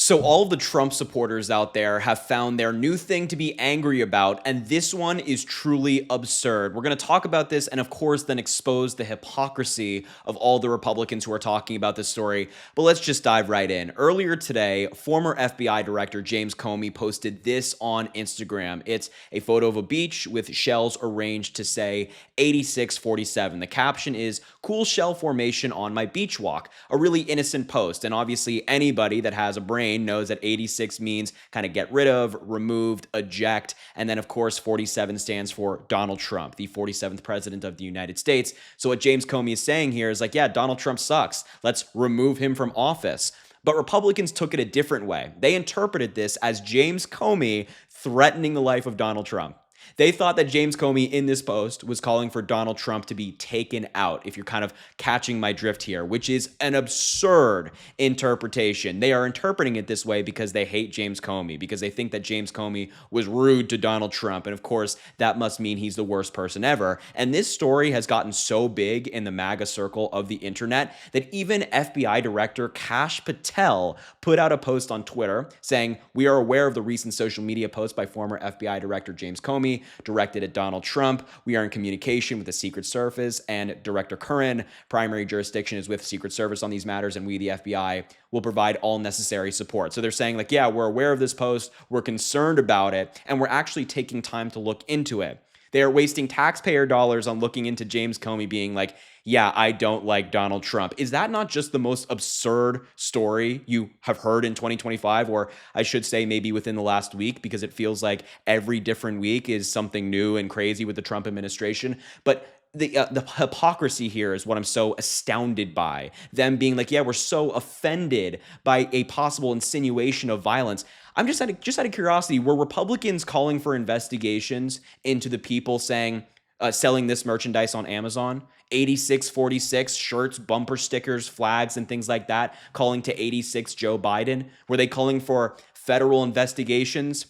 So all of the Trump supporters out there have found their new thing to be angry about, and this one is truly absurd. We're going to talk about this and, of course, then expose the hypocrisy of all the Republicans who are talking about this story. But let's just dive right in. Earlier today, former FBI Director James Comey posted this on Instagram. It's a photo of a beach with shells arranged to say 8647. The caption is, "Cool shell formation on my beach walk." A really innocent post, and obviously anybody that has a brain knows that 86 means kind of get rid of, removed, eject, and then of course 47 stands for Donald Trump, the 47th president of the United States. So what James Comey is saying here is like, yeah, Donald Trump sucks. Let's remove him from office. But Republicans took it a different way. They interpreted this as James Comey threatening the life of Donald Trump. They thought that James Comey in this post was calling for Donald Trump to be taken out, if you're kind of catching my drift here, which is an absurd interpretation. They are interpreting it this way because they hate James Comey, because they think that James Comey was rude to Donald Trump. And of course, that must mean he's the worst person ever. And this story has gotten so big in the Maga circle of the internet that even FBI Director Kash Patel put out a post on Twitter saying, "We are aware of the recent social media post by former FBI Director James Comey directed at Donald Trump. We are in communication with the Secret Service and Director Curran. Primary jurisdiction is with Secret Service on these matters, and we, the FBI, will provide all necessary support." So they're saying like, yeah, we're aware of this post, we're concerned about it, and we're actually taking time to look into it. They are wasting taxpayer dollars on looking into James Comey being like, yeah, I don't like Donald Trump. Is that not just the most absurd story you have heard in 2025? Or I should say maybe within the last week, because it feels like every different week is something new and crazy with the Trump administration. But the hypocrisy here is what I'm so astounded by. Them being like, yeah, we're so offended by a possible insinuation of violence. I'm just out of curiosity, were Republicans calling for investigations into the people saying, selling this merchandise on Amazon, 8646 shirts, bumper stickers, flags, and things like that, calling to 86 Joe Biden? Were they calling for federal investigations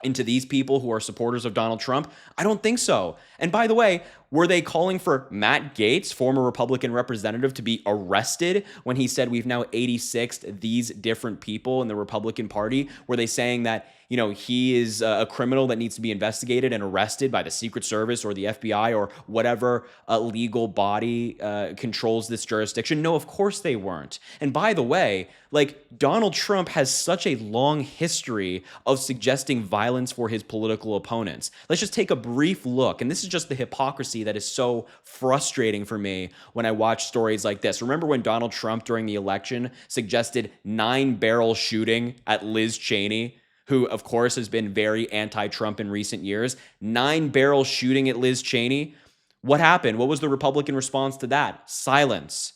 into these people who are supporters of Donald Trump? I don't think so. And by the way, were they calling for Matt Gaetz, former Republican representative, to be arrested when he said we've now 86'd these different people in the Republican Party? Were they saying that, you know, he is a criminal that needs to be investigated and arrested by the Secret Service or the FBI or whatever legal body controls this jurisdiction? No, of course they weren't. And by the way, like, Donald Trump has such a long history of suggesting violence for his political opponents. Let's just take a brief look. And this is just the hypocrisy that is so frustrating for me when I watch stories like this. Remember when Donald Trump during the election suggested 9-barrel shooting at Liz Cheney, who of course has been very anti-Trump in recent years? 9-barrel shooting at Liz Cheney. What happened? What was the Republican response to that? Silence.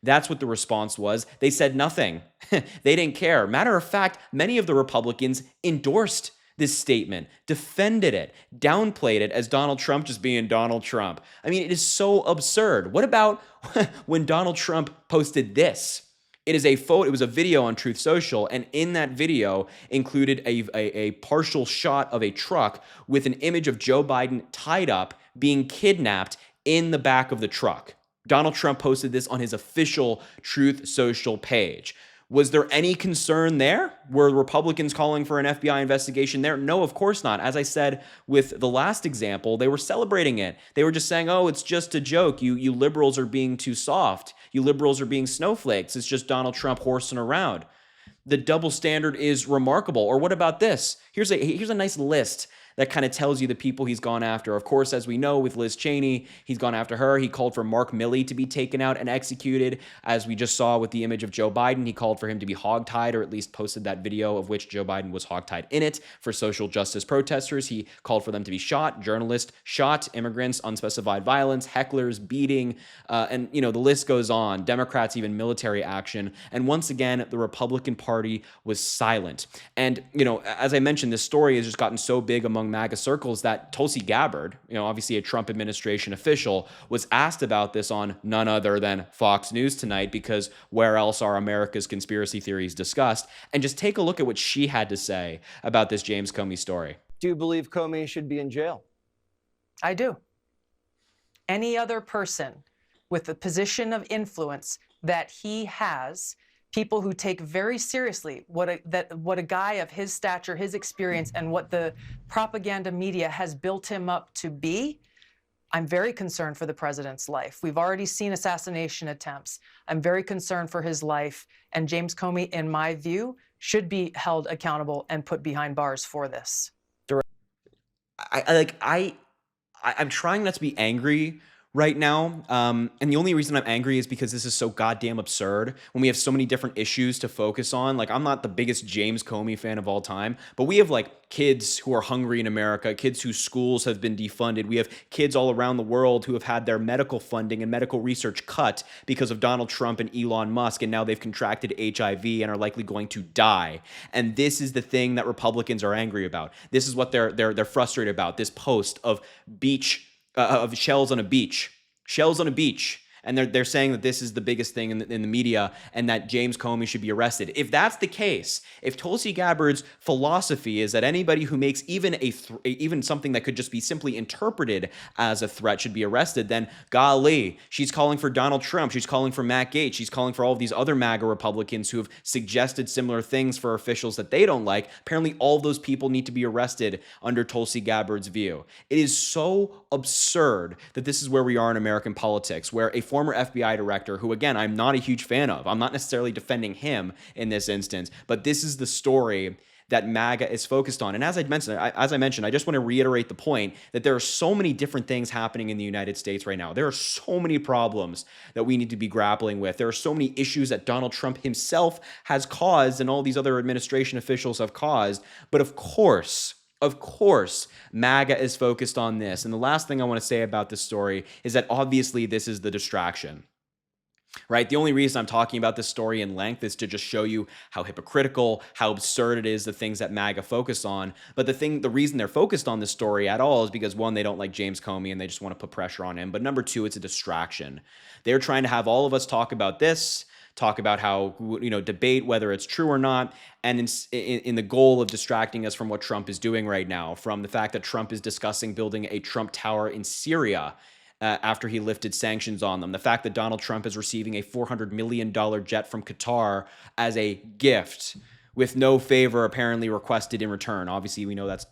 That's what the response was. They said nothing. They didn't care. Matter of fact, many of the Republicans endorsed this statement, defended it, downplayed it as Donald Trump just being Donald Trump. I mean, it is so absurd. What about when Donald Trump posted this? It is a photo. It was a video on Truth Social, and in that video included a partial shot of a truck with an image of Joe Biden tied up, being kidnapped in the back of the truck. Donald Trump posted this on his official Truth Social page. Was there any concern there? Were Republicans calling for an FBI investigation there? No, of course not. As I said with the last example, they were celebrating it. They were just saying, oh, it's just a joke. You liberals are being too soft. You liberals are being snowflakes. It's just Donald Trump horsing around. The double standard is remarkable. Or what about this? Here's a nice list that kind of tells you the people he's gone after. Of course, as we know with Liz Cheney, he's gone after her. He called for Mark Milley to be taken out and executed. As we just saw with the image of Joe Biden, he called for him to be hogtied, or at least posted that video of which Joe Biden was hogtied in it. For social justice protesters, he called for them to be shot, journalists shot, immigrants, unspecified violence, hecklers, beating, and the list goes on. Democrats, even military action. And once again, the Republican Party was silent. And, as I mentioned, this story has just gotten so big among MAGA circles that Tulsi Gabbard, obviously a Trump administration official, was asked about this on none other than Fox News tonight, because where else are America's conspiracy theories discussed? And just take a look at what she had to say about this James Comey story. Do you believe Comey should be in jail? I do. Any other person with the position of influence that he has people who take very seriously what a guy of his stature, his experience, and what the propaganda media has built him up to be, I'm very concerned for the president's life. We've already seen assassination attempts. I'm very concerned for his life. And James Comey, in my view, should be held accountable and put behind bars for this. I'm trying not to be angry right now. And the only reason I'm angry is because this is so goddamn absurd when we have so many different issues to focus on. Like, I'm not the biggest James Comey fan of all time, but we have like kids who are hungry in America, kids whose schools have been defunded. We have kids all around the world who have had their medical funding and medical research cut because of Donald Trump and Elon Musk, and now they've contracted HIV and are likely going to die. And this is the thing that Republicans are angry about. This is what they're frustrated about. This post of shells on a beach, and they're saying that this is the biggest thing in the media and that James Comey should be arrested. If that's the case, if Tulsi Gabbard's philosophy is that anybody who makes even something that could just be simply interpreted as a threat should be arrested, then golly, she's calling for Donald Trump, she's calling for Matt Gaetz, she's calling for all of these other MAGA Republicans who have suggested similar things for officials that they don't like. Apparently, all those people need to be arrested under Tulsi Gabbard's view. It is so absurd that this is where we are in American politics, where a former FBI director, who again, I'm not a huge fan of, I'm not necessarily defending him in this instance, but this is the story that MAGA is focused on. And as I mentioned, I just want to reiterate the point that there are so many different things happening in the United States right now. There are so many problems that we need to be grappling with. There are so many issues that Donald Trump himself has caused and all these other administration officials have caused. But of course, MAGA is focused on this. And the last thing I want to say about this story is that obviously this is the distraction, right? The only reason I'm talking about this story in length is to just show you how hypocritical, how absurd it is, the things that MAGA focus on. But the reason they're focused on this story at all is because, one, they don't like James Comey and they just want to put pressure on him. But number two, it's a distraction. They're trying to have all of us talk about this, talk about how, debate whether it's true or not, and in the goal of distracting us from what Trump is doing right now, from the fact that Trump is discussing building a Trump Tower in Syria after he lifted sanctions on them, the fact that Donald Trump is receiving a $400 million jet from Qatar as a gift, with no favor apparently requested in return. Obviously, we know that's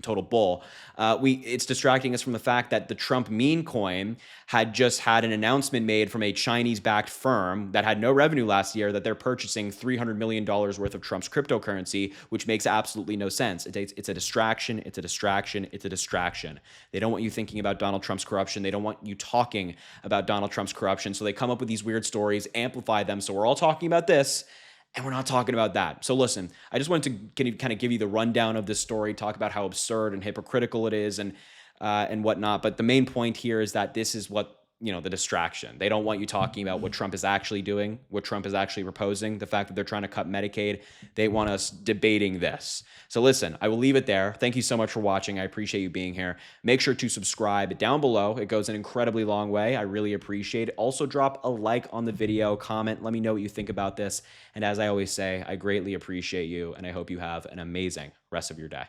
total bull. It's distracting us from the fact that the Trump meme coin had just had an announcement made from a Chinese-backed firm that had no revenue last year that they're purchasing $300 million worth of Trump's cryptocurrency, which makes absolutely no sense. It's a distraction. It's a distraction. It's a distraction. They don't want you thinking about Donald Trump's corruption. They don't want you talking about Donald Trump's corruption. So they come up with these weird stories, amplify them. So we're all talking about this, and we're not talking about that. So listen, I just wanted to kind of give you the rundown of this story, talk about how absurd and hypocritical it is and whatnot. But the main point here is that this is what, the distraction. They don't want you talking about what Trump is actually doing, what Trump is actually proposing, the fact that they're trying to cut Medicaid. They want us debating this. So listen, I will leave it there. Thank you so much for watching. I appreciate you being here. Make sure to subscribe down below. It goes an incredibly long way. I really appreciate it. Also, drop a like on the video, comment, let me know what you think about this. And as I always say, I greatly appreciate you, and I hope you have an amazing rest of your day.